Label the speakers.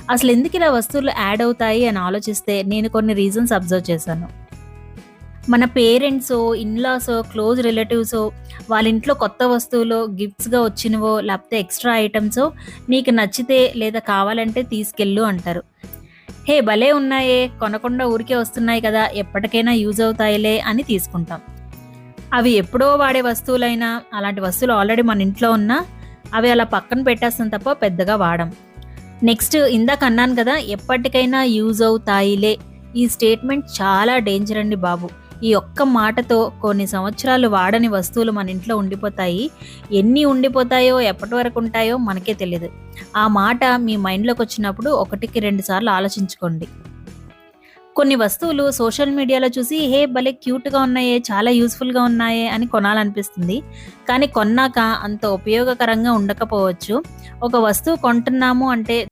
Speaker 1: అసలెందుకు ఇలా వస్తువులు యాడ్ అవుతాయి అని ఆలోచిస్తే నేను కొన్ని రీజన్స్ అబ్జర్వ్ చేశాను. మన పేరెంట్సో, ఇన్‌లాసో, క్లోజ్ రిలేటివ్సో వాళ్ళ ఇంట్లో కొత్త వస్తువులో గిఫ్ట్స్‌గా వచ్చినవో లేకపోతే ఎక్స్‌ట్రా ఐటెమ్సో నీకు నచ్చితే లేదా కావాలంటే తీసుకెళ్ళు అంటారు. హే! భలే ఉన్నాయే! కొనకుండా ఊరికే వస్తున్నాయి కదా! ఎప్పటికైనా యూజ్ అవుతాయిలే అని తీసుకుంటాం. అవి ఎప్పుడో వాడే వస్తువులైనా, అలాంటి వస్తువులు ఆల్రెడీ మన ఇంట్లో ఉన్నా, అవి అలా పక్కన పెట్టేస్తాం తప్ప పెద్దగా వాడం. నెక్స్ట్ ఇందాక అన్నాను కదా! ఎప్పటికైనా యూజ్ అవుతాయిలే. ఈ స్టేట్మెంట్ చాలా డేంజర్ అండి బాబు. ఈ ఒక్క మాటతో కొన్ని సంవత్సరాలు వాడని వస్తువులు మన ఇంట్లో ఉండిపోతాయి. ఎన్ని ఉండిపోతాయో, ఎప్పటి వరకు ఉంటాయో మనకే తెలీదు. ఆ మాట మీ మైండ్‌లోకొచ్చినప్పుడు ఒకటికి 2 సార్లు ఆలోచించుకోండి. కొన్ని వస్తువులు సోషల్ మీడియాలో చూసి హే! భలే క్యూట్‌గా ఉన్నాయే, చాలా యూజ్‌ఫుల్‌గా ఉన్నాయే అని కొనాలనిపిస్తుంది. కానీ కొన్నాక అంత ఉపయోగకరంగా ఉండకపోవచ్చు. ఒక వస్తువు కొంటున్నాము అంటే